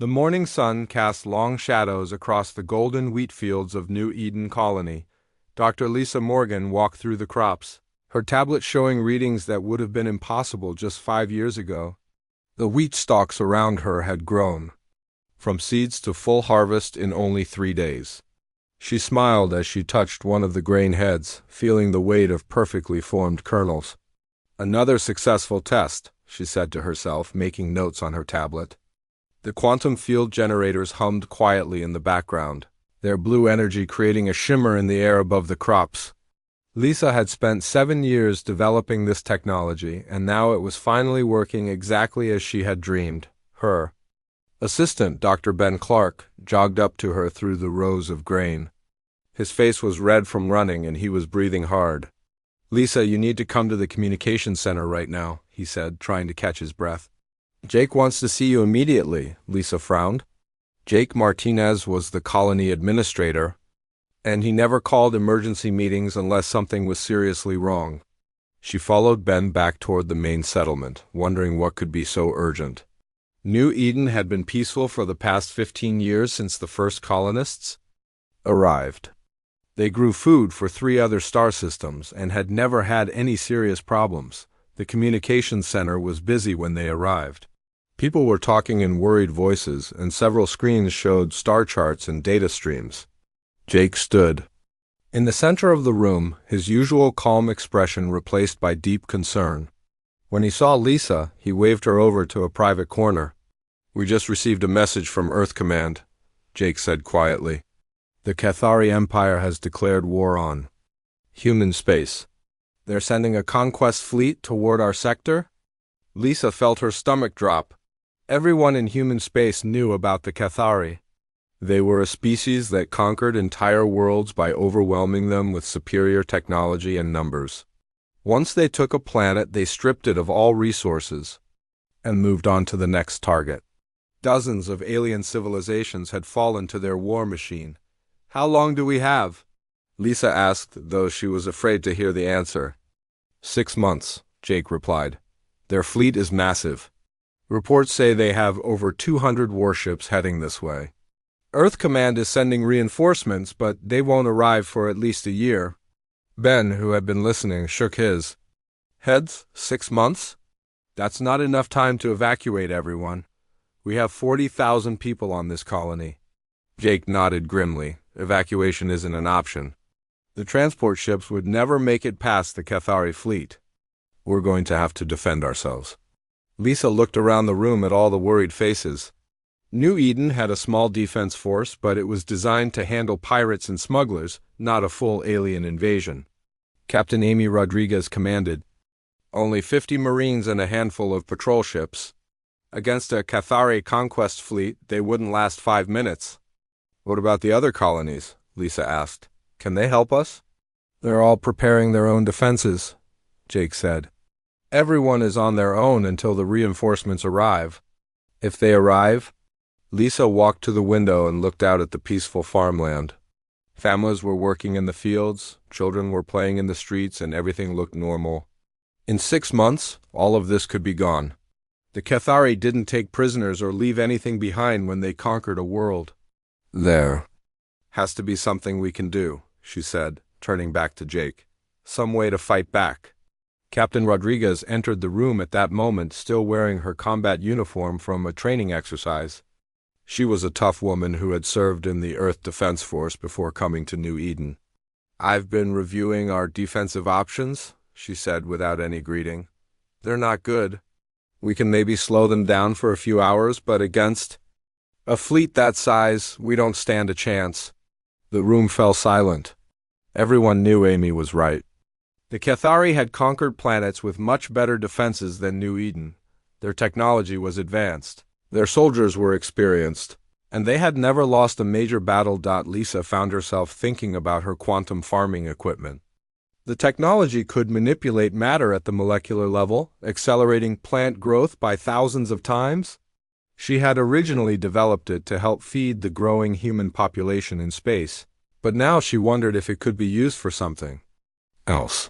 The morning sun cast long shadows across the golden wheat fields of New Eden Colony. Dr. Lisa Morgan walked through the crops, her tablet showing readings that would have been impossible just 5 years ago. The wheat stalks around her had grown, from seeds to full harvest in only 3 days. She smiled as she touched one of the grain heads, feeling the weight of perfectly formed kernels. Another successful test, she said to herself, making notes on her tablet. The quantum field generators hummed quietly in the background, their blue energy creating a shimmer in the air above the crops. Lisa had spent 7 years developing this technology, and now it was finally working exactly as she had dreamed. Her assistant, Dr. Ben Clark, jogged up to her through the rows of grain. His face was red from running, and he was breathing hard. "Lisa, you need to come to the communications center right now," he said, trying to catch his breath. "Jake wants to see you immediately," Lisa frowned. Jake Martinez was the colony administrator, and he never called emergency meetings unless something was seriously wrong. She followed Ben back toward the main settlement, wondering what could be so urgent. New Eden had been peaceful for the past 15 years since the first colonists arrived. They grew food for 3 other star systems and had never had any serious problems. The communications center was busy when they arrived. People were talking in worried voices, and several screens showed star charts and data streams. Jake stood in the center of the room, his usual calm expression replaced by deep concern. When he saw Lisa, he waved her over to a private corner. "We just received a message from Earth Command," Jake said quietly. "The Cathari Empire has declared war on human space. They're sending a conquest fleet toward our sector." Lisa felt her stomach drop. Everyone in human space knew about the Cathari. They were a species that conquered entire worlds by overwhelming them with superior technology and numbers. Once they took a planet, they stripped it of all resources and moved on to the next target. Dozens of alien civilizations had fallen to their war machine. "How long do we have?" Lisa asked, though she was afraid to hear the answer. 6 months, Jake replied. "Their fleet is massive. Reports say they have over 200 warships heading this way. Earth Command is sending reinforcements, but they won't arrive for at least a year." Ben, who had been listening, shook his head. 6 months? That's not enough time to evacuate everyone. We have 40,000 people on this colony. Jake nodded grimly. Evacuation isn't an option. The transport ships would never make it past the Cathari fleet. We're going to have to defend ourselves. Lisa looked around the room at all the worried faces. New Eden had a small defense force, but it was designed to handle pirates and smugglers, not a full alien invasion. Captain Amy Rodriguez commanded. Only 50 Marines and a handful of patrol ships. Against a Cathari conquest fleet, they wouldn't last 5 minutes. "What about the other colonies?" Lisa asked. "Can they help us?" "They're all preparing their own defenses," Jake said. "Everyone is on their own until the reinforcements arrive." "If they arrive?" Lisa walked to the window and looked out at the peaceful farmland. Families were working in the fields, children were playing in the streets, and everything looked normal. In 6 months, all of this could be gone. The Cathari didn't take prisoners or leave anything behind when they conquered a world. "There has to be something we can do," she said, turning back to Jake. "Some way to fight back." Captain Rodriguez entered the room at that moment, still wearing her combat uniform from a training exercise. She was a tough woman who had served in the Earth Defense Force before coming to New Eden. "I've been reviewing our defensive options," she said without any greeting. "They're not good. We can maybe slow them down for a few hours, but against a fleet that size, we don't stand a chance." The room fell silent. Everyone knew Amy was right. The Cathari had conquered planets with much better defenses than New Eden. Their technology was advanced. Their soldiers were experienced, and they had never lost a major battle. Lisa found herself thinking about her quantum farming equipment. The technology could manipulate matter at the molecular level, accelerating plant growth by thousands of times. She had originally developed it to help feed the growing human population in space, but now she wondered if it could be used for something else.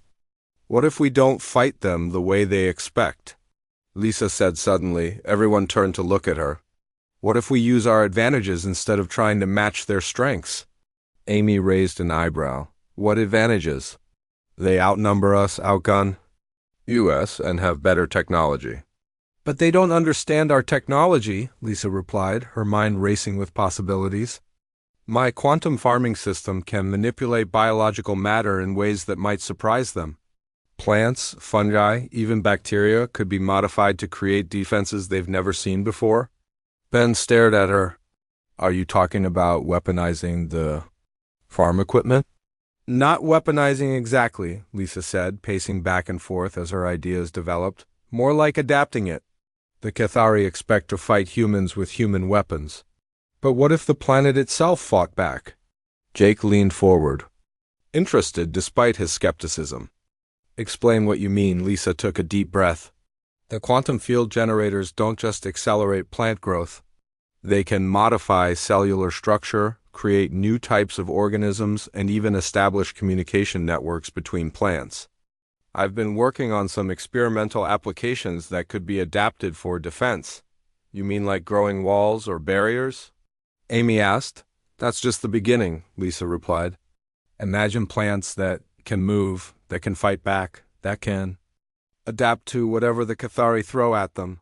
"What if we don't fight them the way they expect?" Lisa said suddenly. Everyone turned to look at her. What if we use our advantages instead of trying to match their strengths? Amy raised an eyebrow. What advantages? They outnumber us, outgun us, and have better technology. But they don't understand our technology, Lisa replied, her mind racing with possibilities. My quantum farming system can manipulate biological matter in ways that might surprise them. Plants, fungi, even bacteria could be modified to create defenses they've never seen before. Ben stared at her. Are you talking about weaponizing the farm equipment? Not weaponizing exactly, Lisa said, pacing back and forth as her ideas developed. More like adapting it. The Cathari expect to fight humans with human weapons. But what if the planet itself fought back? Jake leaned forward, interested despite his skepticism. Explain what you mean, Lisa took a deep breath. The quantum field generators don't just accelerate plant growth. They can modify cellular structure, create new types of organisms, and even establish communication networks between plants. I've been working on some experimental applications that could be adapted for defense. You mean like growing walls or barriers? Amy asked. That's just the beginning, Lisa replied. Imagine plants that can move, that can fight back, that can adapt to whatever the Cathari throw at them.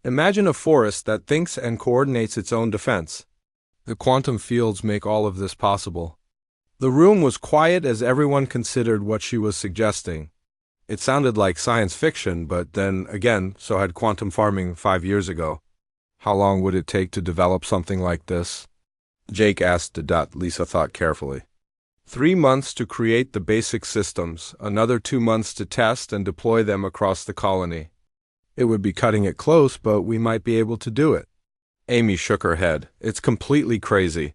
Imagine a forest that thinks and coordinates its own defense. The quantum fields make all of this possible. The room was quiet as everyone considered what she was suggesting. It sounded like science fiction, but then, again, so had quantum farming 5 years ago. How long would it take to develop something like this? Jake asked. Lisa thought carefully. 3 months to create the basic systems, another 2 months to test and deploy them across the colony. It would be cutting it close, but we might be able to do it. Amy shook her head. It's completely crazy.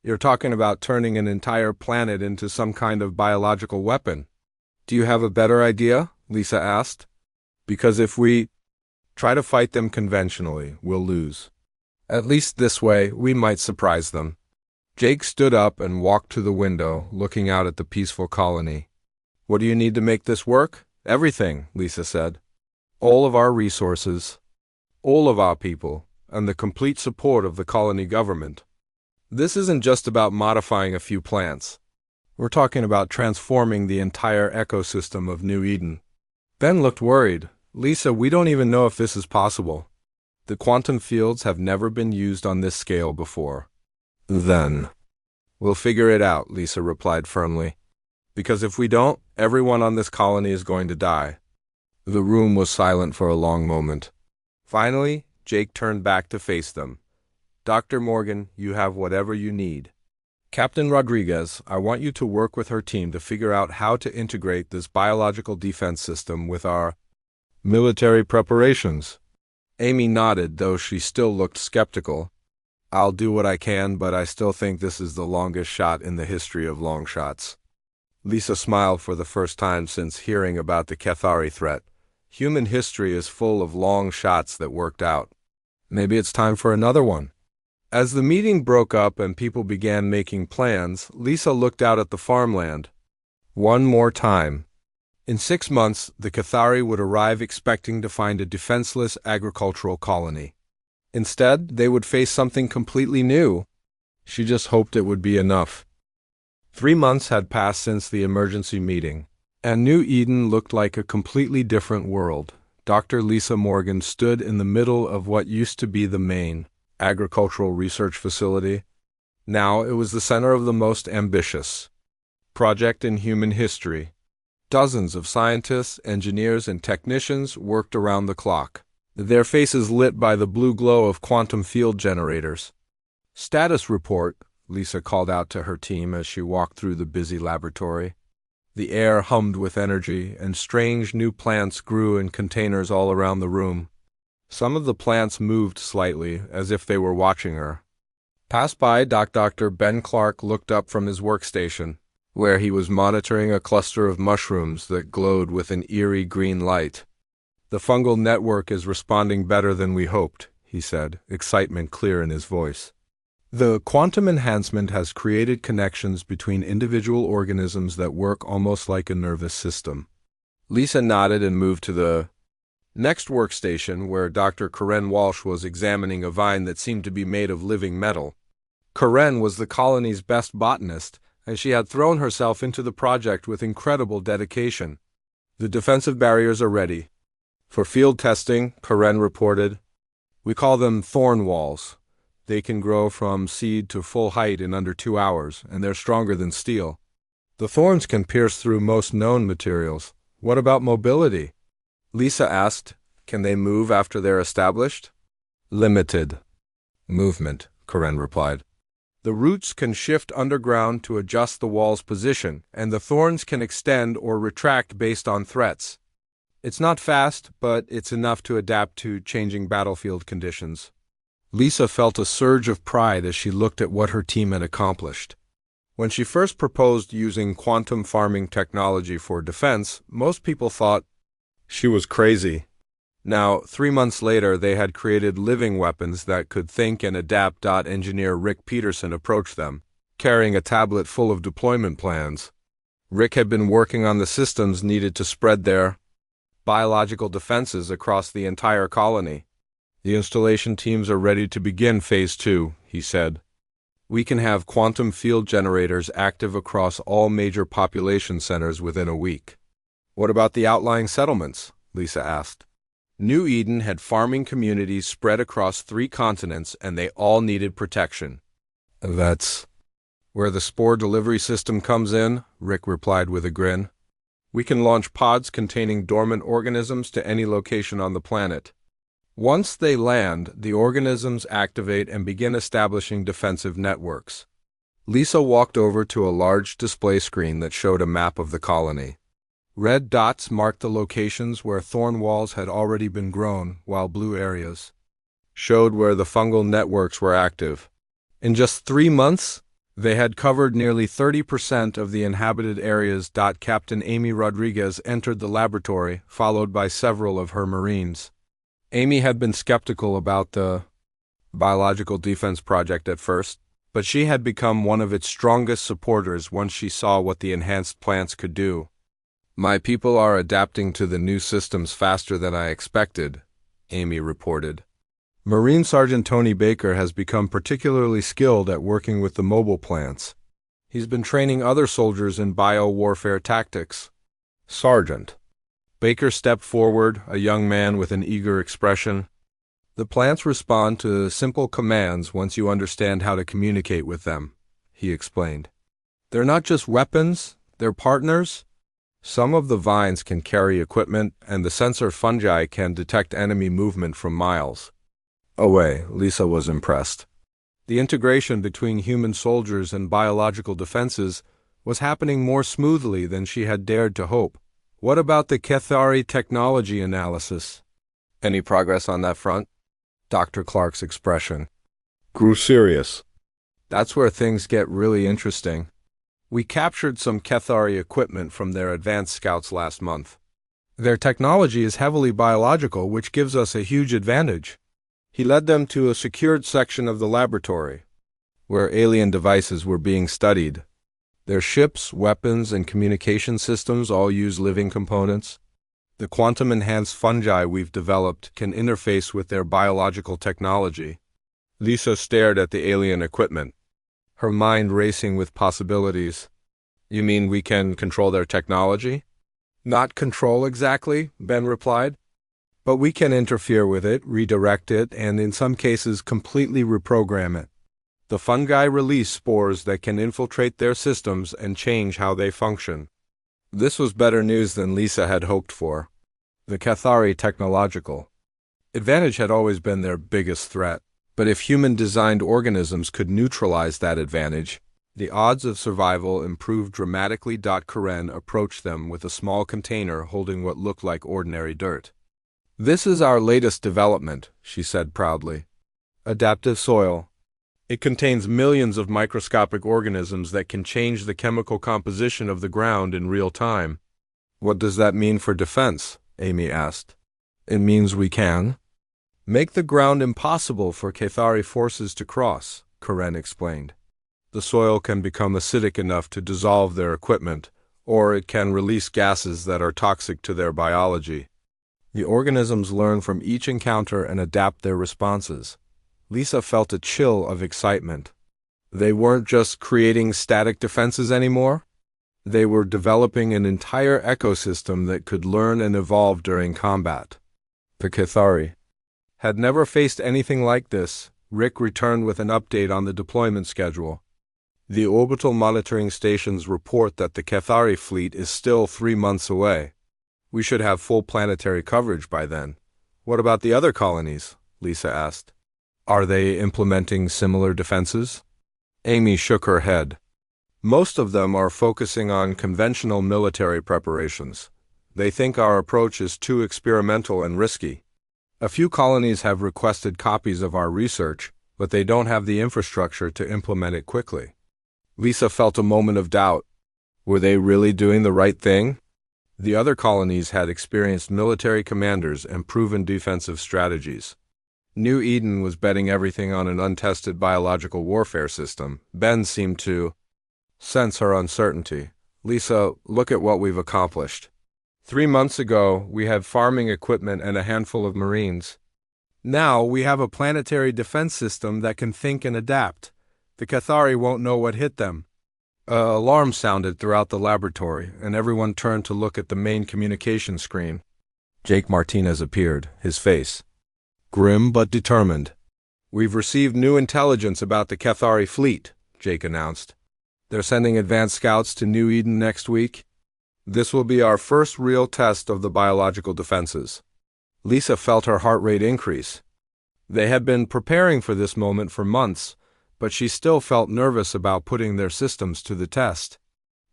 You're talking about turning an entire planet into some kind of biological weapon. Do you have a better idea? Lisa asked. Because if we try to fight them conventionally, we'll lose. At least this way, we might surprise them. Jake stood up and walked to the window, looking out at the peaceful colony. What do you need to make this work? Everything, Lisa said. All of our resources, all of our people, and the complete support of the colony government. This isn't just about modifying a few plants. We're talking about transforming the entire ecosystem of New Eden. Ben looked worried. Lisa, we don't even know if this is possible. The quantum fields have never been used on this scale before. Then we'll figure it out, Lisa replied firmly. Because if we don't, everyone on this colony is going to die. The room was silent for a long moment. Finally, Jake turned back to face them. Dr. Morgan, you have whatever you need. Captain Rodriguez, I want you to work with her team to figure out how to integrate this biological defense system with our military preparations. Amy nodded, though she still looked skeptical. I'll do what I can, but I still think this is the longest shot in the history of long shots. Lisa smiled for the first time since hearing about the Cathari threat. Human history is full of long shots that worked out. Maybe it's time for another one. As the meeting broke up and people began making plans, Lisa looked out at the farmland. One more time. In 6 months, the Cathari would arrive expecting to find a defenseless agricultural colony. Instead, they would face something completely new. She just hoped it would be enough. 3 months had passed since the emergency meeting, and New Eden looked like a completely different world. Dr. Lisa Morgan stood in the middle of what used to be the main agricultural research facility. Now it was the center of the most ambitious project in human history. Dozens of scientists, engineers, and technicians worked around the clock, their faces lit by the blue glow of quantum field generators. Status report, Lisa called out to her team as she walked through the busy laboratory. The air hummed with energy, and strange new plants grew in containers all around the room. Some of the plants moved slightly, as if they were watching her. Passed by, Dr. Ben Clark looked up from his workstation, where he was monitoring a cluster of mushrooms that glowed with an eerie green light. The fungal network is responding better than we hoped, he said, excitement clear in his voice. The quantum enhancement has created connections between individual organisms that work almost like a nervous system. Lisa nodded and moved to the Next workstation, where Dr. Karen Walsh was examining a vine that seemed to be made of living metal. Karen was the colony's best botanist, and she had thrown herself into the project with incredible dedication. The defensive barriers are ready. For field testing, Karen reported, we call them thorn walls. They can grow from seed to full height in under 2 hours, and they're stronger than steel. The thorns can pierce through most known materials. What about mobility? Lisa asked, can they move after they're established? Limited movement, Karen replied. The roots can shift underground to adjust the wall's position, and the thorns can extend or retract based on threats. It's not fast, but it's enough to adapt to changing battlefield conditions. Lisa felt a surge of pride as she looked at what her team had accomplished. When she first proposed using quantum farming technology for defense, most people thought she was crazy. Now, 3 months later, they had created living weapons that could think and adapt. Engineer Rick Peterson approached them, carrying a tablet full of deployment plans. Rick had been working on the systems needed to spread their biological defenses across the entire colony. The installation teams are ready to begin Phase 2, he said. We can have quantum field generators active across all major population centers within a week. What about the outlying settlements? Lisa asked. New Eden had farming communities spread across 3 continents, and they all needed protection. That's where the spore delivery system comes in, Rick replied with a grin. We can launch pods containing dormant organisms to any location on the planet. Once they land, the organisms activate and begin establishing defensive networks. Lisa walked over to a large display screen that showed a map of the colony. Red dots marked the locations where thorn walls had already been grown, while blue areas showed where the fungal networks were active. In just 3 months, they had covered nearly 30% of the inhabited areas. Captain Amy Rodriguez entered the laboratory, followed by several of her Marines. Amy had been skeptical about the biological defense project at first, but she had become one of its strongest supporters once she saw what the enhanced plants could do. My people are adapting to the new systems faster than I expected, Amy reported. Marine Sergeant Tony Baker has become particularly skilled at working with the mobile plants. He's been training other soldiers in bio-warfare tactics. Sergeant. Baker stepped forward, a young man with an eager expression. The plants respond to simple commands once you understand how to communicate with them, he explained. They're not just weapons, they're partners. Some of the vines can carry equipment, and the sensor fungi can detect enemy movement from miles away. Lisa was impressed. The integration between human soldiers and biological defenses was happening more smoothly than she had dared to hope. What about the Cathari technology analysis? Any progress on that front? Dr. Clark's expression grew serious. That's where things get really interesting. We captured some Cathari equipment from their advanced scouts last month. Their technology is heavily biological, which gives us a huge advantage. He led them to a secured section of the laboratory, where alien devices were being studied. Their ships, weapons, and communication systems all use living components. The quantum-enhanced fungi we've developed can interface with their biological technology. Lisa stared at the alien equipment, her mind racing with possibilities. You mean we can control their technology? Not control exactly, Ben replied. But we can interfere with it, redirect it, and in some cases completely reprogram it. The fungi release spores that can infiltrate their systems and change how they function. This was better news than Lisa had hoped for. The Cathari technological advantage had always been their biggest threat. But if human-designed organisms could neutralize that advantage, the odds of survival improved dramatically. Karen approached them with a small container holding what looked like ordinary dirt. This is our latest development, she said proudly. Adaptive soil. It contains millions of microscopic organisms that can change the chemical composition of the ground in real time. What does that mean for defense? Amy asked. It means we can make the ground impossible for Cathari forces to cross, Karen explained. The soil can become acidic enough to dissolve their equipment, or it can release gases that are toxic to their biology. The organisms learn from each encounter and adapt their responses. Lisa felt a chill of excitement. They weren't just creating static defenses anymore. They were developing an entire ecosystem that could learn and evolve during combat. The Cathari had never faced anything like this. Rick returned with an update on the deployment schedule. The orbital monitoring stations report that the Cathari fleet is still 3 months away. We should have full planetary coverage by then. What about the other colonies? Lisa asked. Are they implementing similar defenses? Amy shook her head. Most of them are focusing on conventional military preparations. They think our approach is too experimental and risky. A few colonies have requested copies of our research, but they don't have the infrastructure to implement it quickly. Lisa felt a moment of doubt. Were they really doing the right thing? The other colonies had experienced military commanders and proven defensive strategies. New Eden was betting everything on an untested biological warfare system. Ben seemed to sense her uncertainty. Lisa, look at what we've accomplished. 3 months ago, we had farming equipment and a handful of Marines. Now we have a planetary defense system that can think and adapt. The Cathari won't know what hit them. An alarm sounded throughout the laboratory, and everyone turned to look at the main communication screen. Jake Martinez appeared, his face grim but determined. We've received new intelligence about the Cathari fleet, Jake announced. They're sending advanced scouts to New Eden next week. This will be our first real test of the biological defenses. Lisa felt her heart rate increase. They had been preparing for this moment for months, but she still felt nervous about putting their systems to the test.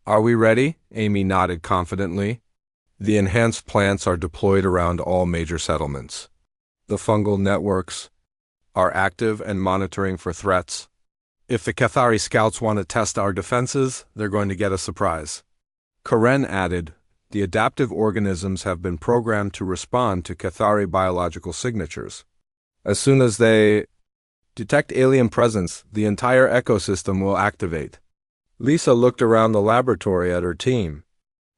Are we ready? Amy nodded confidently. The enhanced plants are deployed around all major settlements. The fungal networks are active and monitoring for threats. If the Cathari scouts want to test our defenses, they're going to get a surprise. Karen added, the adaptive organisms have been programmed to respond to Cathari biological signatures. As soon as they detect alien presence, the entire ecosystem will activate. Lisa looked around the laboratory at her team.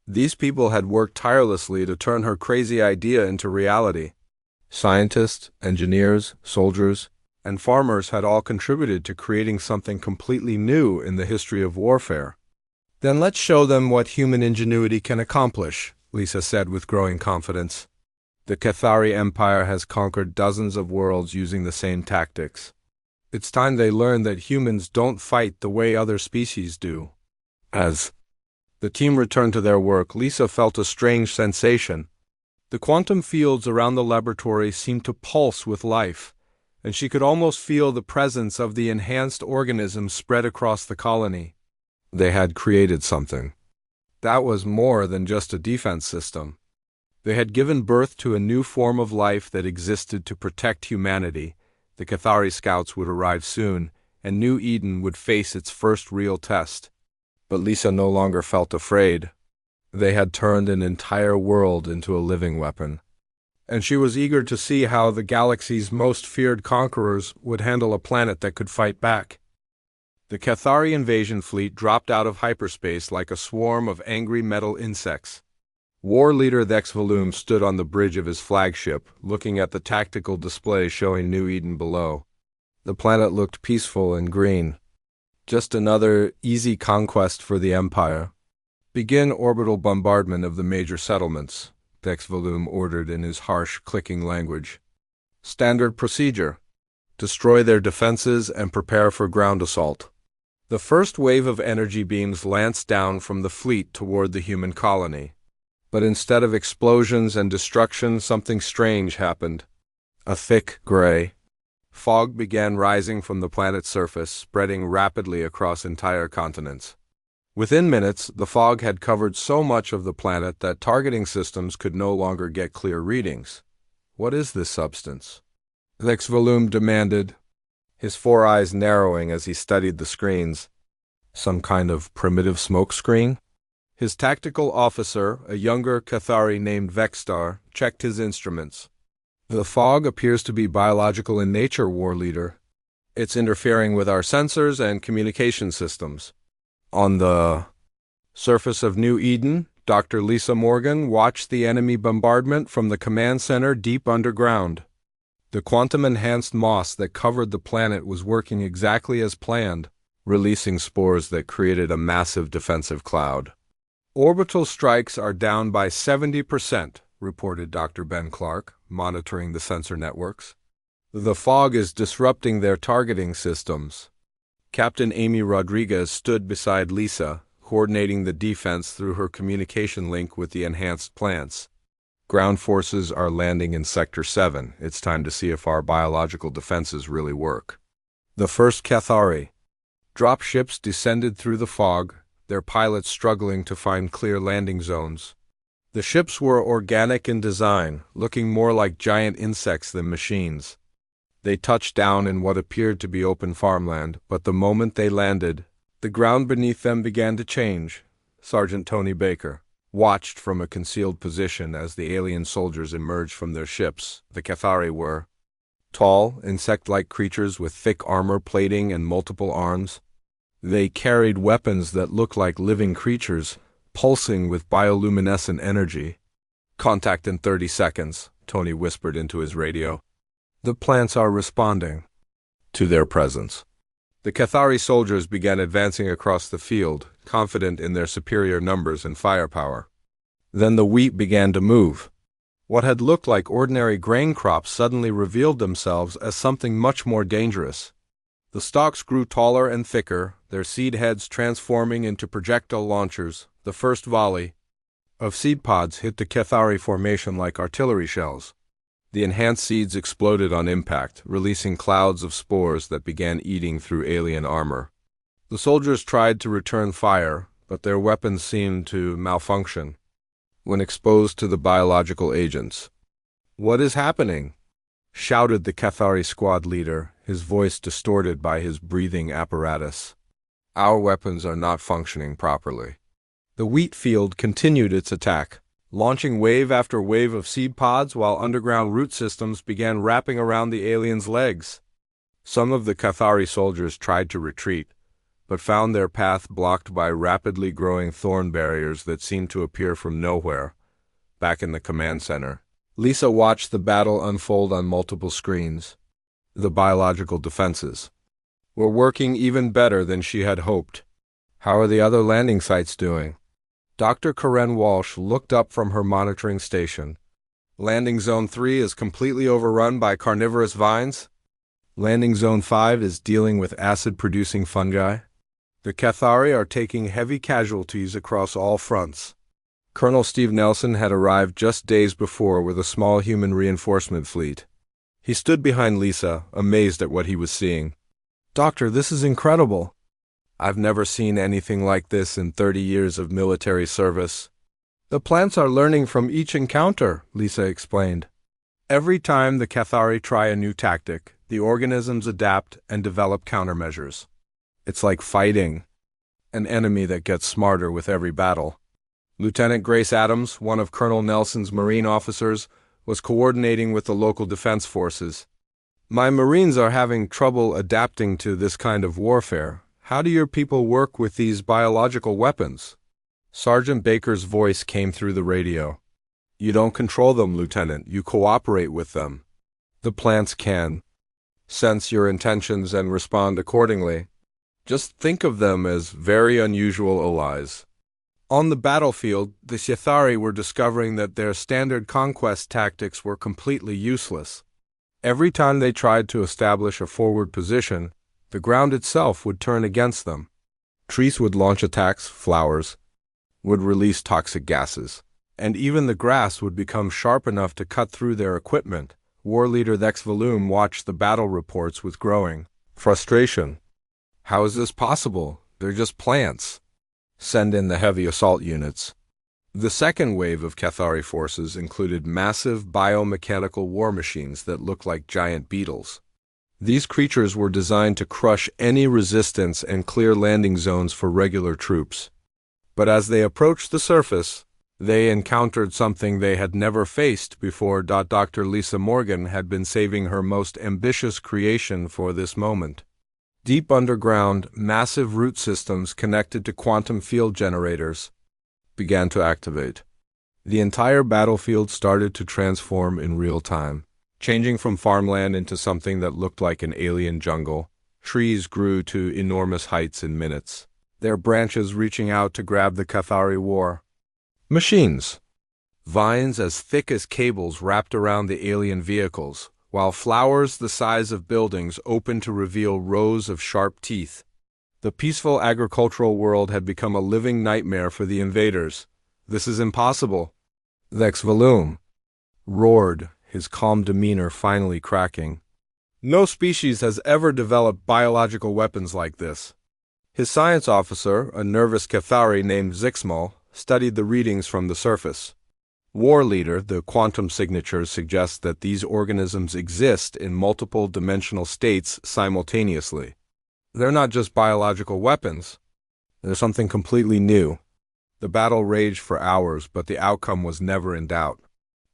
These people had worked tirelessly to turn her crazy idea into reality. Scientists, engineers, soldiers, and farmers had all contributed to creating something completely new in the history of warfare. Then let's show them what human ingenuity can accomplish, Lisa said with growing confidence. The Cathari Empire has conquered dozens of worlds using the same tactics. It's time they learn that humans don't fight the way other species do. As the team returned to their work, Lisa felt a strange sensation. The quantum fields around the laboratory seemed to pulse with life, and she could almost feel the presence of the enhanced organisms spread across the colony. They had created something. That was more than just a defense system. They had given birth to a new form of life that existed to protect humanity. The Cathari scouts would arrive soon, and New Eden would face its first real test. But Lisa no longer felt afraid. They had turned an entire world into a living weapon, and she was eager to see how the galaxy's most feared conquerors would handle a planet that could fight back. The Cathari invasion fleet dropped out of hyperspace like a swarm of angry metal insects. War leader Thex Volum stood on the bridge of his flagship, looking at the tactical display showing New Eden below. The planet looked peaceful and green. Just another easy conquest for the Empire. Begin orbital bombardment of the major settlements, Thex Volum ordered in his harsh, clicking language. Standard procedure. Destroy their defenses and prepare for ground assault. The first wave of energy beams lanced down from the fleet toward the human colony. But instead of explosions and destruction, something strange happened. A thick gray fog began rising from the planet's surface, spreading rapidly across entire continents. Within minutes, the fog had covered so much of the planet that targeting systems could no longer get clear readings. What is this substance? Thex Volum demanded, his 4 eyes narrowing as he studied the screens. Some kind of primitive smoke screen? His tactical officer, a younger Cathari named Vexstar, checked his instruments. The fog appears to be biological in nature, War Leader. It's interfering with our sensors and communication systems. On the surface of New Eden, Dr. Lisa Morgan watched the enemy bombardment from the command center deep underground. The quantum-enhanced moss that covered the planet was working exactly as planned, releasing spores that created a massive defensive cloud. Orbital strikes are down by 70%, reported Dr. Ben Clark, monitoring the sensor networks. The fog is disrupting their targeting systems. Captain Amy Rodriguez stood beside Lisa, coordinating the defense through her communication link with the enhanced plants. Ground forces are landing in Sector 7. It's time to see if our biological defenses really work. The first Cathari dropships descended through the fog, their pilots struggling to find clear landing zones. The ships were organic in design, looking more like giant insects than machines. They touched down in what appeared to be open farmland, but the moment they landed, the ground beneath them began to change. Sergeant Tony Baker watched from a concealed position as the alien soldiers emerged from their ships. The Cathari were tall, insect-like creatures with thick armor plating and multiple arms. They carried weapons that looked like living creatures, pulsing with bioluminescent energy. "Contact in 30 seconds, Tony whispered into his radio. "The plants are responding to their presence." The Cathari soldiers began advancing across the field, confident in their superior numbers and firepower. Then the wheat began to move. What had looked like ordinary grain crops suddenly revealed themselves as something much more dangerous. The stalks grew taller and thicker, their seed heads transforming into projectile launchers. The first volley of seed pods hit the Cathari formation like artillery shells. The enhanced seeds exploded on impact, releasing clouds of spores that began eating through alien armor. The soldiers tried to return fire, but their weapons seemed to malfunction when exposed to the biological agents. "What is happening?" shouted the Cathari squad leader, his voice distorted by his breathing apparatus. "Our weapons are not functioning properly." The wheat field continued its attack, launching wave after wave of seed pods while underground root systems began wrapping around the aliens' legs. Some of the Cathari soldiers tried to retreat, but found their path blocked by rapidly growing thorn barriers that seemed to appear from nowhere. Back in the command center, Lisa watched the battle unfold on multiple screens. The biological defenses were working even better than she had hoped. "How are the other landing sites doing?" Dr. Karen Walsh looked up from her monitoring station. "Landing Zone 3 is completely overrun by carnivorous vines. Landing Zone 5 is dealing with acid-producing fungi. The Cathari are taking heavy casualties across all fronts." Colonel Steve Nelson had arrived just days before with a small human reinforcement fleet. He stood behind Lisa, amazed at what he was seeing. "Doctor, this is incredible. I've never seen anything like this in 30 years of military service." "The plants are learning from each encounter," Lisa explained. "Every time the Cathari try a new tactic, the organisms adapt and develop countermeasures. It's like fighting an enemy that gets smarter with every battle." Lieutenant Grace Adams, one of Colonel Nelson's Marine officers, was coordinating with the local defense forces. "My Marines are having trouble adapting to this kind of warfare. How do your people work with these biological weapons?" Sergeant Baker's voice came through the radio. "You don't control them, Lieutenant. You cooperate with them. The plants can sense your intentions and respond accordingly. Just think of them as very unusual allies." On the battlefield, the Cathari were discovering that their standard conquest tactics were completely useless. Every time they tried to establish a forward position, the ground itself would turn against them. Trees would launch attacks, flowers would release toxic gases, and even the grass would become sharp enough to cut through their equipment. War leader Thex Valoom watched the battle reports with growing frustration. "How is this possible? They're just plants. Send in the heavy assault units." The second wave of Cathari forces included massive biomechanical war machines that looked like giant beetles. These creatures were designed to crush any resistance and clear landing zones for regular troops. But as they approached the surface, they encountered something they had never faced before. Dr. Lisa Morgan had been saving her most ambitious creation for this moment. Deep underground, massive root systems connected to quantum field generators. began to activate. The entire battlefield started to transform in real time, changing from farmland into something that looked like an alien jungle. Trees grew to enormous heights in minutes, their branches reaching out to grab the HFY War. Machines. Vines as thick as cables wrapped around the alien vehicles, while flowers the size of buildings opened to reveal rows of sharp teeth. The peaceful agricultural world had become a living nightmare for the invaders. "This is impossible," HFY roared, his calm demeanor finally cracking. "No species has ever developed biological weapons like this." His science officer, a nervous HFY named Zixmal, studied the readings from the surface. War leader, the quantum signatures suggest that these organisms exist in multiple dimensional states simultaneously. They're not just biological weapons. They're something completely new. The battle raged for hours, but the outcome was never in doubt.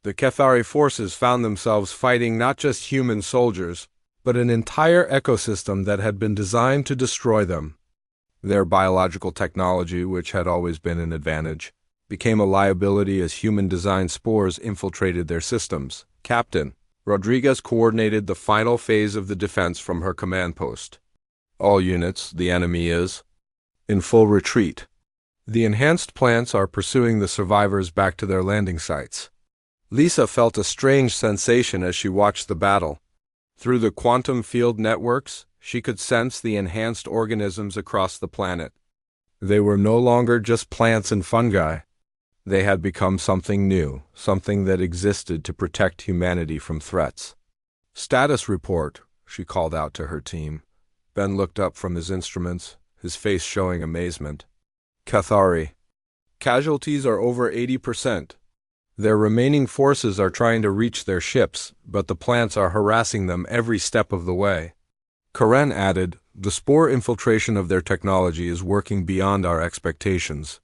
The HFY forces found themselves fighting not just human soldiers, but an entire ecosystem that had been designed to destroy them. Their biological technology, which had always been an advantage, became a liability as human-designed spores infiltrated their systems. Captain Rodriguez coordinated the final phase of the defense from her command post. "All units, the enemy is in full retreat. The enhanced plants are pursuing the survivors back to their landing sites." Lisa felt a strange sensation as she watched the battle. Through the quantum field networks, she could sense the enhanced organisms across the planet. They were no longer just plants and fungi. They had become something new, something that existed to protect humanity from threats. "Status report," she called out to her team. Ben looked up from his instruments, his face showing amazement. "HFY. Casualties are over 80%. Their remaining forces are trying to reach their ships, but the plants are harassing them every step of the way." Karen added, "The spore infiltration of their technology is working beyond our expectations.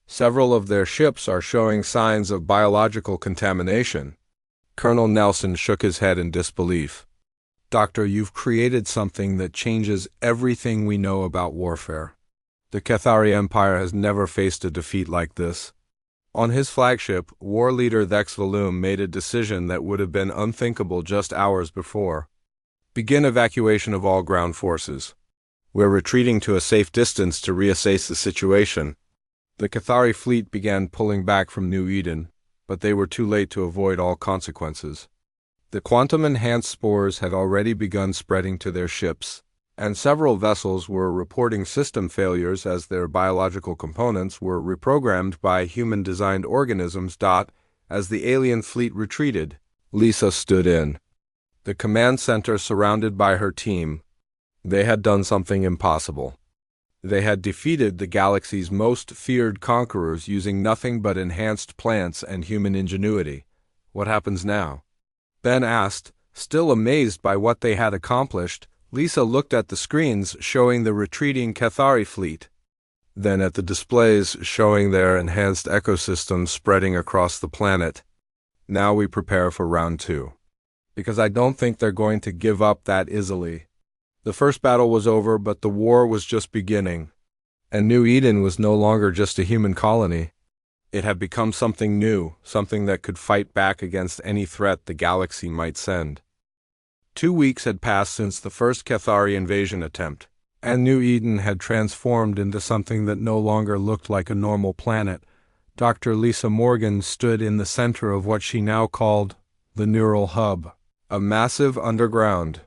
Several of their ships are showing signs of biological contamination." Colonel Nelson shook his head in disbelief. "Doctor, you've created something that changes everything we know about warfare. The HFY Empire has never faced a defeat like this." On his flagship, war leader HFY made a decision that would have been unthinkable just hours before. "Begin evacuation of all ground forces. We're retreating to a safe distance to reassess the situation." The HFY fleet began pulling back from New Eden, but they were too late to avoid all consequences. The quantum-enhanced spores had already begun spreading to their ships, and several vessels were reporting system failures as their biological components were reprogrammed by human-designed organisms. As the alien fleet retreated, Lisa stood in the command center surrounded by her team. They had done something impossible. They had defeated the galaxy's most feared conquerors using nothing but enhanced plants and human ingenuity. "What happens now?" Ben asked, still amazed by what they had accomplished. Lisa looked at the screens showing the retreating HFY fleet, then at the displays showing their enhanced ecosystem spreading across the planet. "Now we prepare for round 2. Because I don't think they're going to give up that easily. The first battle was over, but the war was just beginning. And New Eden was no longer just a human colony. It had become something new, something that could fight back against any threat the galaxy might send." 2 weeks had passed since the first HFY invasion attempt, and New Eden had transformed into something that no longer looked like a normal planet. Dr. Lisa Morgan stood in the center of what she now called the neural hub, a massive underground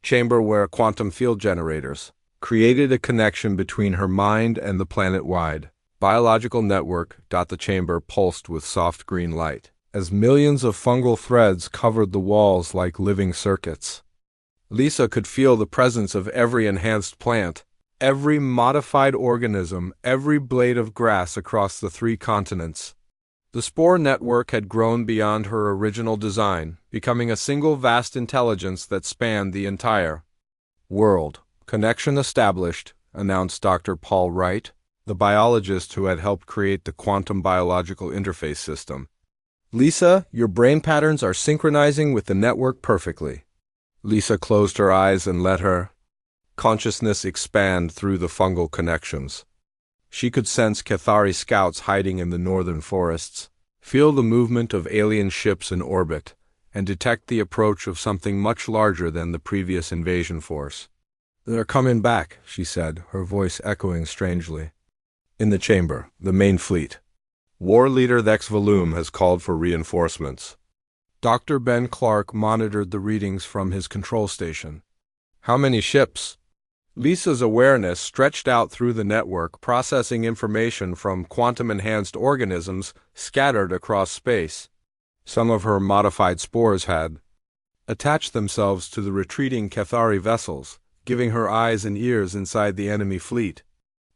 chamber where quantum field generators created a connection between her mind and the planet-wide biological network. The chamber pulsed with soft green light, as millions of fungal threads covered the walls like living circuits. Lisa could feel the presence of every enhanced plant, every modified organism, every blade of grass across the 3 continents. The spore network had grown beyond her original design, becoming a single vast intelligence that spanned the entire world. "Connection established," announced Dr. Paul Wright, the biologist who had helped create the quantum biological interface system. "Lisa, your brain patterns are synchronizing with the network perfectly." Lisa closed her eyes and let her consciousness expand through the fungal connections. She could sense Cathari scouts hiding in the northern forests, feel the movement of alien ships in orbit, and detect the approach of something much larger than the previous invasion force. "They're coming back," she said, her voice echoing strangely. "In the chamber, the main fleet. War Leader Thex Valoom has called for reinforcements." Dr. Ben Clark monitored the readings from his control station. "How many ships?" Lisa's awareness stretched out through the network, processing information from quantum-enhanced organisms scattered across space. Some of her modified spores had attached themselves to the retreating Cathari vessels, giving her eyes and ears inside the enemy fleet.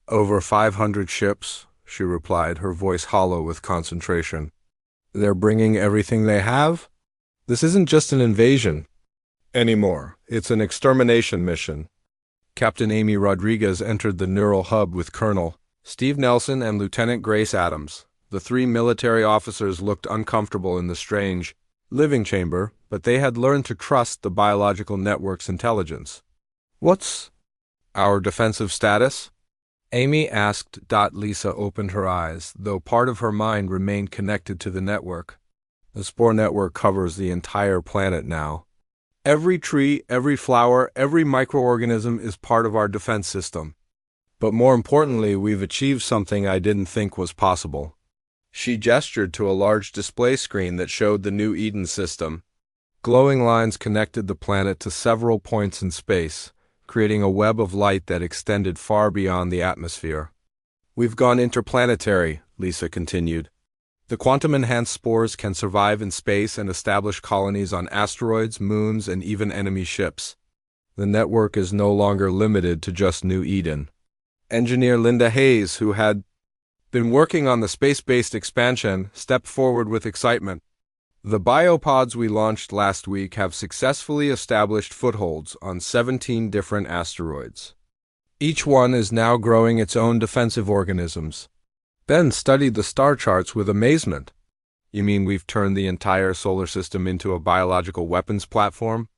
"Over 500 ships," she replied, her voice hollow with concentration. "They're bringing everything they have? This isn't just an invasion anymore. It's an extermination mission." Captain Amy Rodriguez entered the neural hub with Colonel Steve Nelson and Lieutenant Grace Adams. The three military officers looked uncomfortable in the strange living chamber, but they had learned to trust the biological network's intelligence. "What's our defensive status?" Amy asked. Lisa opened her eyes, though part of her mind remained connected to the network. The spore network covers the entire planet now. Every tree, every flower, every microorganism is part of our defense system. But more importantly, we've achieved something I didn't think was possible. She gestured to a large display screen that showed the new Eden system. Glowing lines connected the planet to several points in space, creating a web of light that extended far beyond the atmosphere. "We've gone interplanetary," Lisa continued. "The quantum-enhanced spores can survive in space and establish colonies on asteroids, moons, and even enemy ships. The network is no longer limited to just New Eden." Engineer Linda Hayes, who had been working on the space-based expansion, stepped forward with excitement. "The biopods we launched last week have successfully established footholds on 17 different asteroids. Each one is now growing its own defensive organisms." Ben studied the star charts with amazement. "You mean we've turned the entire solar system into a biological weapons platform?"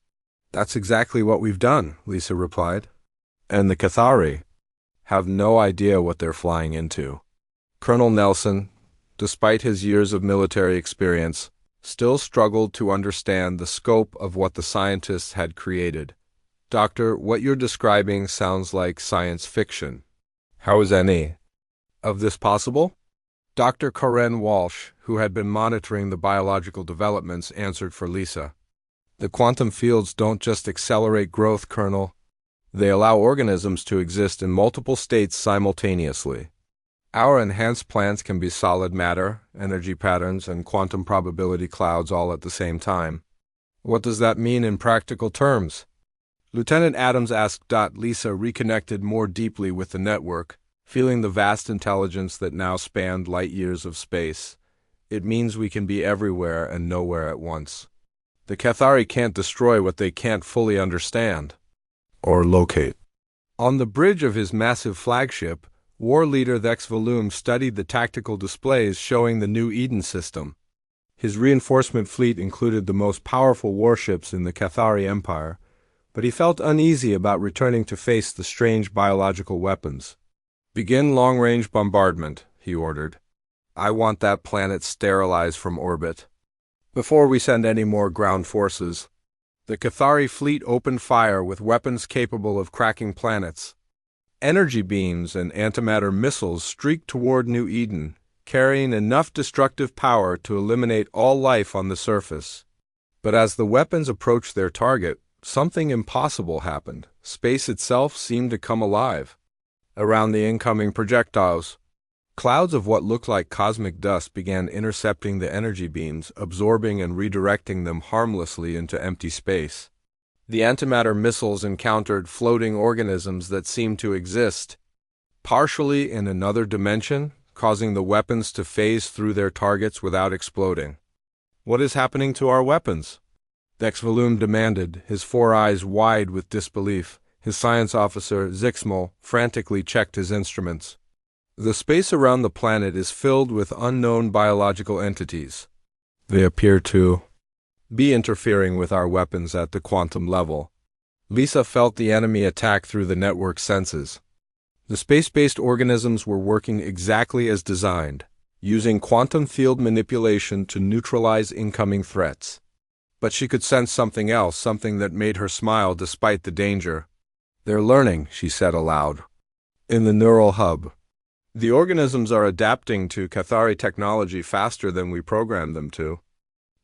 "That's exactly what we've done," Lisa replied. "And the Cathari have no idea what they're flying into." Colonel Nelson, despite his years of military experience, still struggled to understand the scope of what the scientists had created. "Doctor, what you're describing sounds like science fiction. How is any of this possible?" Dr. Karen Walsh, who had been monitoring the biological developments, answered for Lisa. "The quantum fields don't just accelerate growth, Colonel. They allow organisms to exist in multiple states simultaneously. Our enhanced plants can be solid matter, energy patterns, and quantum probability clouds all at the same time." "What does that mean in practical terms?" Lieutenant Adams asked. Lisa reconnected more deeply with the network, feeling the vast intelligence that now spanned light years of space. "It means we can be everywhere and nowhere at once. The Cathari can't destroy what they can't fully understand or locate." On the bridge of his massive flagship, War Leader Thex Valoom studied the tactical displays showing the new Eden system. His reinforcement fleet included the most powerful warships in the Cathari Empire, but he felt uneasy about returning to face the strange biological weapons. "Begin long-range bombardment," he ordered. "I want that planet sterilized from orbit before we send any more ground forces." The Cathari fleet opened fire with weapons capable of cracking planets. Energy beams and antimatter missiles streaked toward New Eden, carrying enough destructive power to eliminate all life on the surface. But as the weapons approached their target, something impossible happened. Space itself seemed to come alive. Around the incoming projectiles, clouds of what looked like cosmic dust began intercepting the energy beams, absorbing and redirecting them harmlessly into empty space. The antimatter missiles encountered floating organisms that seemed to exist partially in another dimension, causing the weapons to phase through their targets without exploding. "What is happening to our weapons?" Thex Valoom demanded, his four eyes wide with disbelief. His science officer, Zixmal, frantically checked his instruments. "The space around the planet is filled with unknown biological entities. They appear to be interfering with our weapons at the quantum level." Lisa felt the enemy attack through the network's senses. The space-based organisms were working exactly as designed, using quantum field manipulation to neutralize incoming threats. But she could sense something else, something that made her smile despite the danger. "They're learning," she said aloud. "In the neural hub. The organisms are adapting to Cathari technology faster than we programmed them to."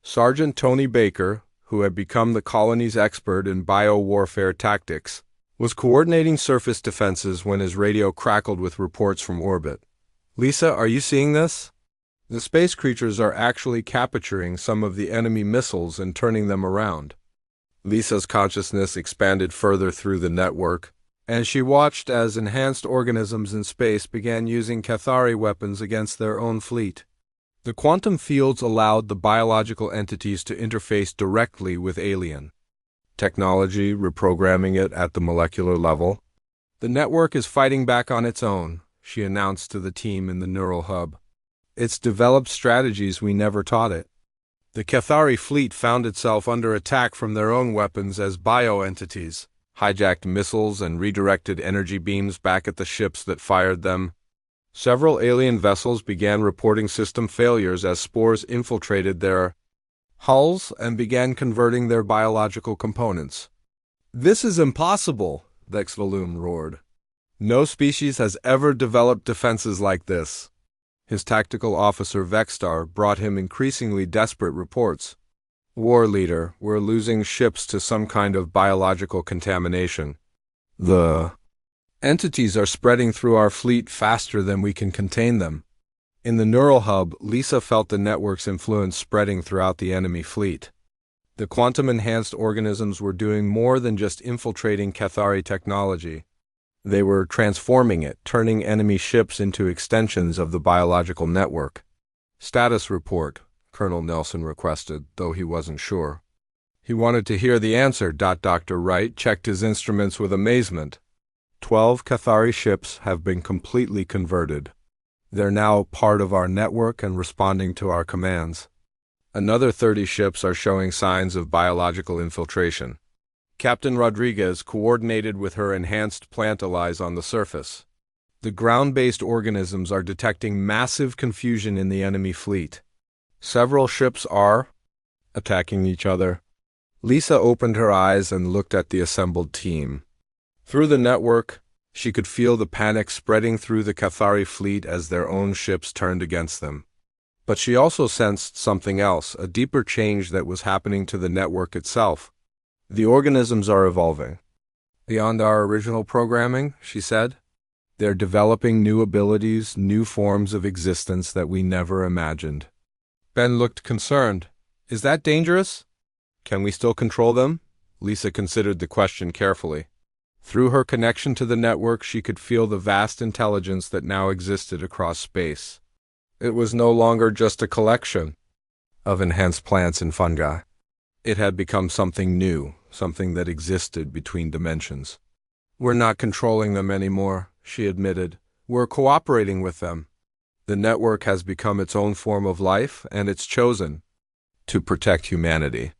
Sergeant Tony Baker, who had become the colony's expert in bio-warfare tactics, was coordinating surface defenses when his radio crackled with reports from orbit. "Lisa, are you seeing this? The space creatures are actually capturing some of the enemy missiles and turning them around." Lisa's consciousness expanded further through the network, and she watched as enhanced organisms in space began using Cathari weapons against their own fleet. The quantum fields allowed the biological entities to interface directly with alien technology, reprogramming it at the molecular level. "The network is fighting back on its own," she announced to the team in the neural hub. "It's developed strategies we never taught it." The Cathari fleet found itself under attack from their own weapons as bio-entities, hijacked missiles and redirected energy beams back at the ships that fired them. Several alien vessels began reporting system failures as spores infiltrated their hulls and began converting their biological components. "This is impossible," Vex Valoom roared. "No species has ever developed defenses like this." His tactical officer Vexstar brought him increasingly desperate reports. "War leader, we're losing ships to some kind of biological contamination. The entities are spreading through our fleet faster than we can contain them." In the neural hub, Lisa felt the network's influence spreading throughout the enemy fleet. The quantum-enhanced organisms were doing more than just infiltrating Cathari technology. They were transforming it, turning enemy ships into extensions of the biological network. "Status report," Colonel Nelson requested, though he wasn't sure. He wanted to hear the answer. Dr. Wright checked his instruments with amazement. 12 Cathari ships have been completely converted. They're now part of our network and responding to our commands. Another 30 ships are showing signs of biological infiltration. Captain Rodriguez coordinated with her enhanced plant allies on the surface. The ground-based organisms are detecting massive confusion in the enemy fleet. Several ships are attacking each other. Lisa opened her eyes and looked at the assembled team. Through the network, she could feel the panic spreading through the Cathari fleet as their own ships turned against them. But she also sensed something else, a deeper change that was happening to the network itself. "The organisms are evolving beyond our original programming," she said. "They're developing new abilities, new forms of existence that we never imagined." Ben looked concerned. "Is that dangerous? Can we still control them?" Lisa considered the question carefully. Through her connection to the network, she could feel the vast intelligence that now existed across space. It was no longer just a collection of enhanced plants and fungi. It had become something new, something that existed between dimensions. "We're not controlling them anymore," she admitted. "We're cooperating with them. The network has become its own form of life, and it's chosen to protect humanity."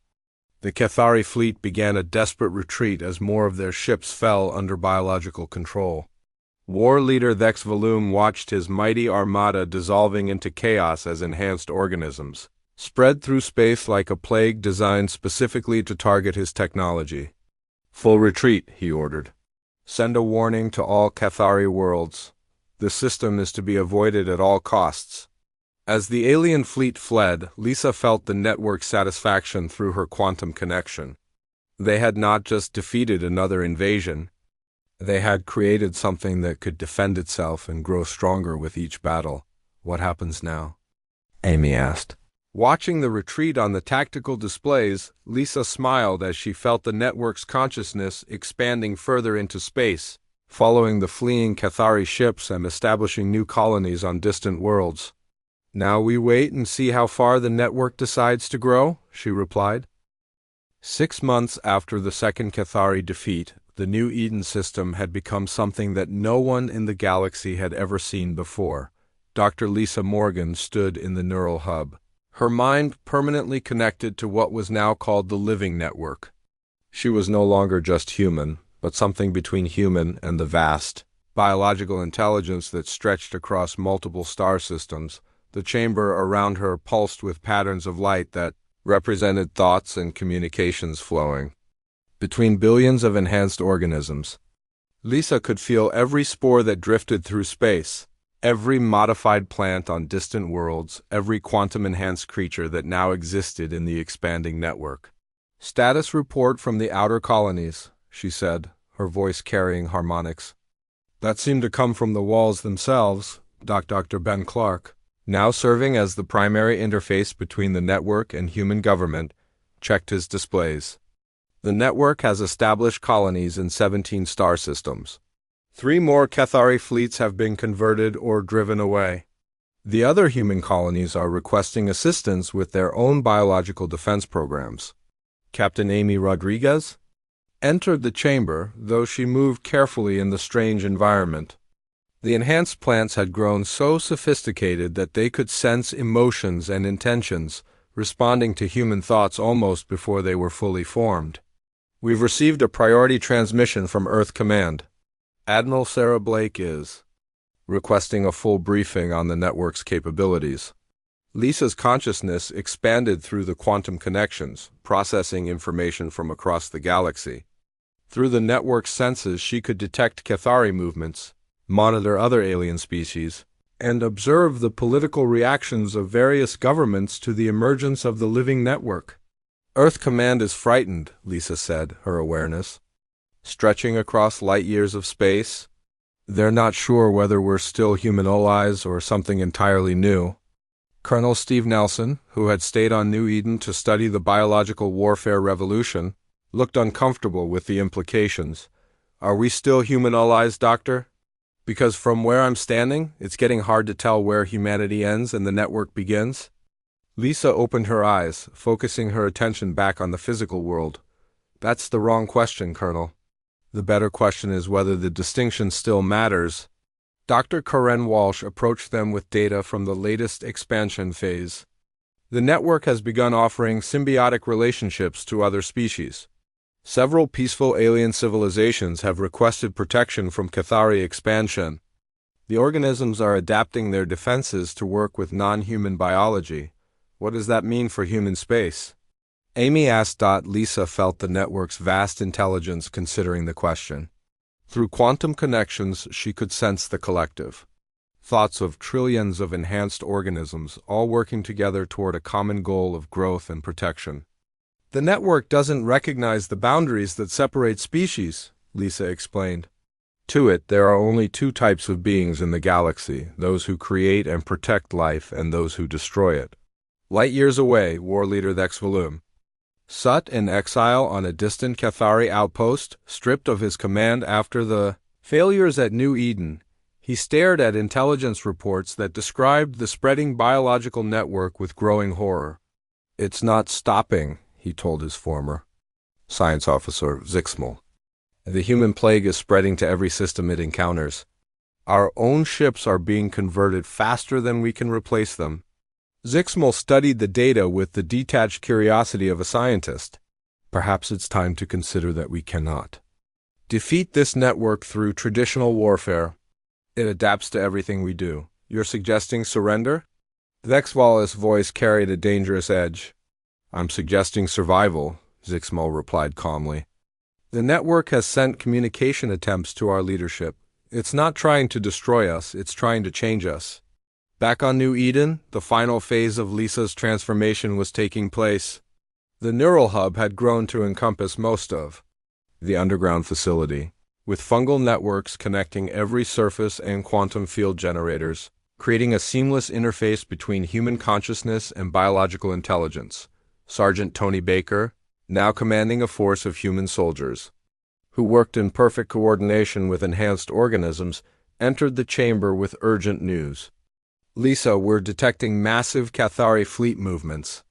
The Cathari fleet began a desperate retreat as more of their ships fell under biological control. War leader Vex Valoom watched his mighty armada dissolving into chaos as enhanced organisms spread through space like a plague designed specifically to target his technology. "Full retreat," he ordered. "Send a warning to all Cathari worlds. The system is to be avoided at all costs." As the alien fleet fled, Lisa felt the network's satisfaction through her quantum connection. They had not just defeated another invasion. They had created something that could defend itself and grow stronger with each battle. "What happens now?" Amy asked. Watching the retreat on the tactical displays, Lisa smiled as she felt the network's consciousness expanding further into space, following the fleeing Cathari ships and establishing new colonies on distant worlds. "Now we wait and see how far the network decides to grow," she replied. 6 months after the second Cathari defeat, the New Eden system had become something that no one in the galaxy had ever seen before. Dr. Lisa Morgan stood in the neural hub, her mind permanently connected to what was now called the Living Network. She was no longer just human, but something between human and the vast, biological intelligence that stretched across multiple star systems. The chamber around her pulsed with patterns of light that represented thoughts and communications flowing between billions of enhanced organisms. Lisa could feel every spore that drifted through space, every modified plant on distant worlds, every quantum-enhanced creature that now existed in the expanding network. "Status report from the outer colonies," she said, her voice carrying harmonics. That seemed to come from the walls themselves. Dr. Ben Clark, now serving as the primary interface between the network and human government, checked his displays. The network has established colonies in 17 star systems. 3 more Cathari fleets have been converted or driven away. The other human colonies are requesting assistance with their own biological defense programs. Captain Amy Rodriguez entered the chamber, though she moved carefully in the strange environment. The enhanced plants had grown so sophisticated that they could sense emotions and intentions, responding to human thoughts almost before they were fully formed. "We've received a priority transmission from Earth Command. Admiral Sarah Blake is requesting a full briefing on the network's capabilities." Lisa's consciousness expanded through the quantum connections, processing information from across the galaxy. Through the network's senses, she could detect Cathari movements, monitor other alien species, and observe the political reactions of various governments to the emergence of the living network. "Earth Command is frightened," Lisa said, her awareness stretching across light years of space. "They're not sure whether we're still human allies or something entirely new." Colonel Steve Nelson, who had stayed on New Eden to study the biological warfare revolution, looked uncomfortable with the implications. "Are we still human allies, Doctor? Because from where I'm standing, it's getting hard to tell where humanity ends and the network begins." Lisa opened her eyes, focusing her attention back on the physical world. "That's the wrong question, Colonel. The better question is whether the distinction still matters." Dr. Karen Walsh approached them with data from the latest expansion phase. The network has begun offering symbiotic relationships to other species. Several peaceful alien civilizations have requested protection from Cathari expansion. The organisms are adapting their defenses to work with non-human biology. What does that mean for human space? Amy asked. Lisa felt the network's vast intelligence considering the question. Through quantum connections, she could sense the collective thoughts of trillions of enhanced organisms, all working together toward a common goal of growth and protection. "The network doesn't recognize the boundaries that separate species," Lisa explained. "To it, there are only 2 types of beings in the galaxy, those who create and protect life and those who destroy it." Light years away, War Leader Thex Volum Sut in exile on a distant Cathari outpost, stripped of his command after the failures at New Eden, he stared at intelligence reports that described the spreading biological network with growing horror. "It's not stopping," he told his former science officer, Zixmal. "The human plague is spreading to every system it encounters. Our own ships are being converted faster than we can replace them." Zixmal studied the data with the detached curiosity of a scientist. "Perhaps it's time to consider that we cannot defeat this network through traditional warfare. It adapts to everything we do. You're suggesting surrender?" Vexwala's voice carried a dangerous edge. "I'm suggesting survival," Zixmal replied calmly. "The network has sent communication attempts to our leadership. It's not trying to destroy us, it's trying to change us." Back on New Eden, the final phase of Lisa's transformation was taking place. The neural hub had grown to encompass most of the underground facility, with fungal networks connecting every surface and quantum field generators, creating a seamless interface between human consciousness and biological intelligence. Sergeant Tony Baker, now commanding a force of human soldiers, who worked in perfect coordination with enhanced organisms, entered the chamber with urgent news. "Lisa, we're detecting massive Cathari fleet movements.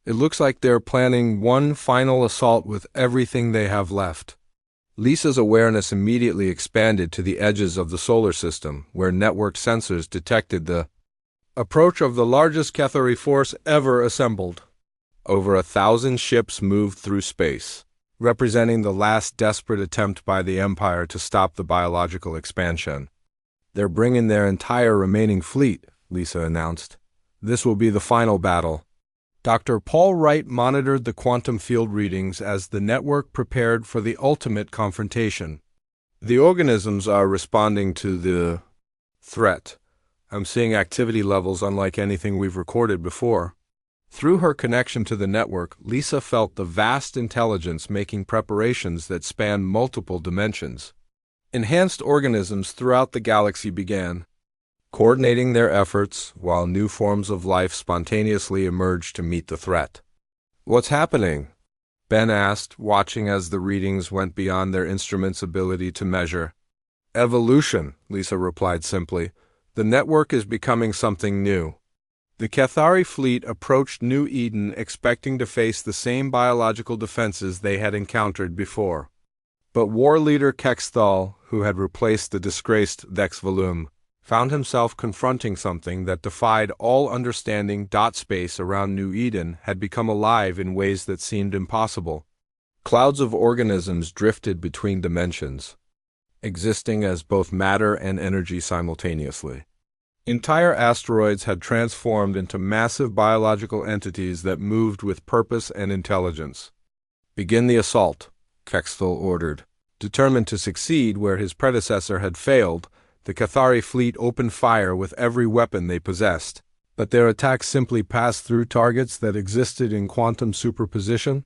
It looks like they're planning one final assault with everything they have left." Lisa's awareness immediately expanded to the edges of the solar system, where network sensors detected the approach of the largest Cathari force ever assembled. Over 1,000 ships moved through space, representing the last desperate attempt by the Empire to stop the biological expansion. "They're bringing their entire remaining fleet," Lisa announced. "This will be the final battle." Dr. Paul Wright monitored the quantum field readings as the network prepared for the ultimate confrontation. "The organisms are responding to the threat. I'm seeing activity levels unlike anything we've recorded before." Through her connection to the network, Lisa felt the vast intelligence making preparations that span multiple dimensions. Enhanced organisms throughout the galaxy began coordinating their efforts while new forms of life spontaneously emerged to meet the threat. "What's happening?" Ben asked, watching as the readings went beyond their instrument's ability to measure. "Evolution," Lisa replied simply. "The network is becoming something new." The Cathari fleet approached New Eden expecting to face the same biological defenses they had encountered before. But war leader Kexthal, who had replaced the disgraced Vex Volum, found himself confronting something that defied all understanding. Space around New Eden had become alive in ways that seemed impossible. Clouds of organisms drifted between dimensions, existing as both matter and energy simultaneously. Entire asteroids had transformed into massive biological entities that moved with purpose and intelligence. "Begin the assault," Kexthal ordered. Determined to succeed where his predecessor had failed, the Cathari fleet opened fire with every weapon they possessed. But their attacks simply passed through targets that existed in quantum superposition.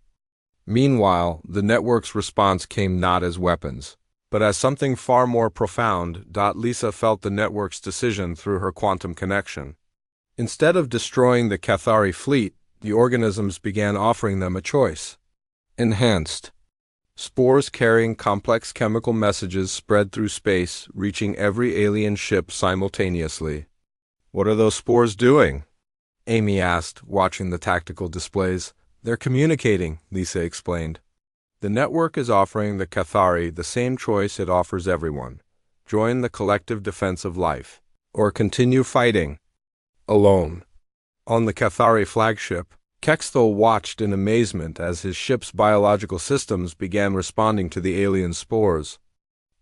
Meanwhile, the network's response came not as weapons, but as something far more profound. Lisa felt the network's decision through her quantum connection. Instead of destroying the Cathari fleet, the organisms began offering them a choice. Enhanced. Spores carrying complex chemical messages spread through space, reaching every alien ship simultaneously. "What are those spores doing?" Amy asked, watching the tactical displays. "They're communicating," Lisa explained. "The network is offering the Cathari the same choice it offers everyone. Join the collective defense of life, or continue fighting alone." On the Cathari flagship, Kexthal watched in amazement as his ship's biological systems began responding to the alien spores.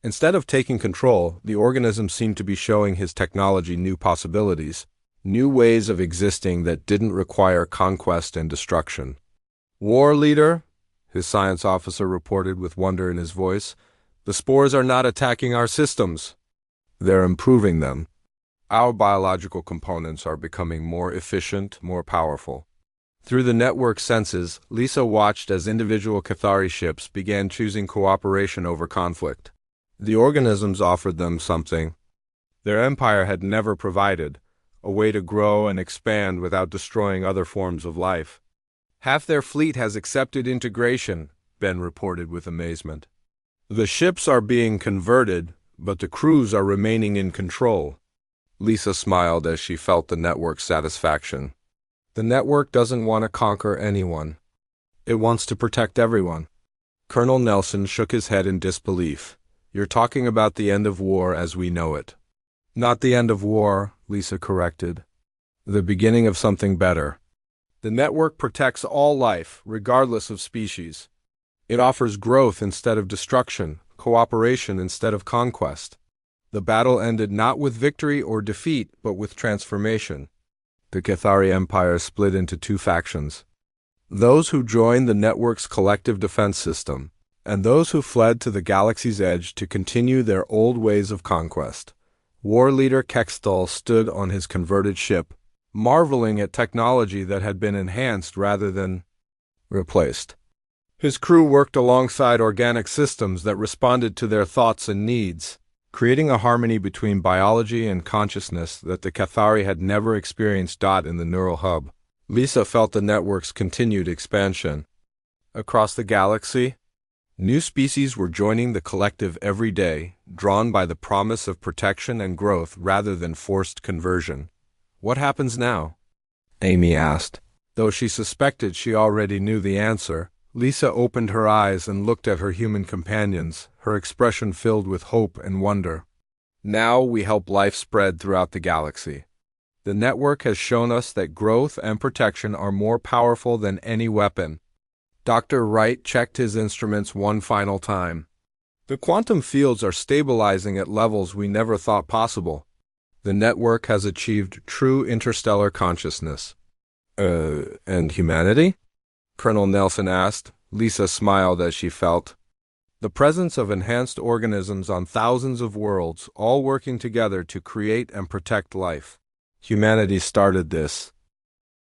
Instead of taking control, the organism seemed to be showing his technology new possibilities, new ways of existing that didn't require conquest and destruction. "War leader," his science officer reported with wonder in his voice, "the spores are not attacking our systems. They're improving them. Our biological components are becoming more efficient, more powerful." Through the network's senses, Lisa watched as individual Cathari ships began choosing cooperation over conflict. The organisms offered them something their empire had never provided, a way to grow and expand without destroying other forms of life. "Half their fleet has accepted integration," Ben reported with amazement. "The ships are being converted, but the crews are remaining in control." Lisa smiled as she felt the network's satisfaction. The network doesn't want to conquer anyone. It wants to protect everyone. Colonel Nelson shook his head in disbelief. "You're talking about the end of war as we know it." "Not the end of war," Lisa corrected. "The beginning of something better. The network protects all life, regardless of species. It offers growth instead of destruction, cooperation instead of conquest. The battle ended not with victory or defeat, but with transformation." The Cathari Empire split into two factions: those who joined the network's collective defense system, and those who fled to the galaxy's edge to continue their old ways of conquest. War leader Kexthal stood on his converted ship, marveling at technology that had been enhanced rather than replaced. His crew worked alongside organic systems that responded to their thoughts and needs, creating a harmony between biology and consciousness that the Cathari had never experienced. In the neural hub, Lisa felt the network's continued expansion. Across the galaxy, new species were joining the collective every day, drawn by the promise of protection and growth rather than forced conversion. "What happens now?" Amy asked. Though she suspected she already knew the answer, Lisa opened her eyes and looked at her human companions, her expression filled with hope and wonder. "Now we help life spread throughout the galaxy. The network has shown us that growth and protection are more powerful than any weapon." Dr. Wright checked his instruments one final time. The quantum fields are stabilizing at levels we never thought possible. The network has achieved true interstellar consciousness. And humanity? Colonel Nelson asked. Lisa smiled as she felt the presence of enhanced organisms on thousands of worlds, all working together to create and protect life. Humanity started this.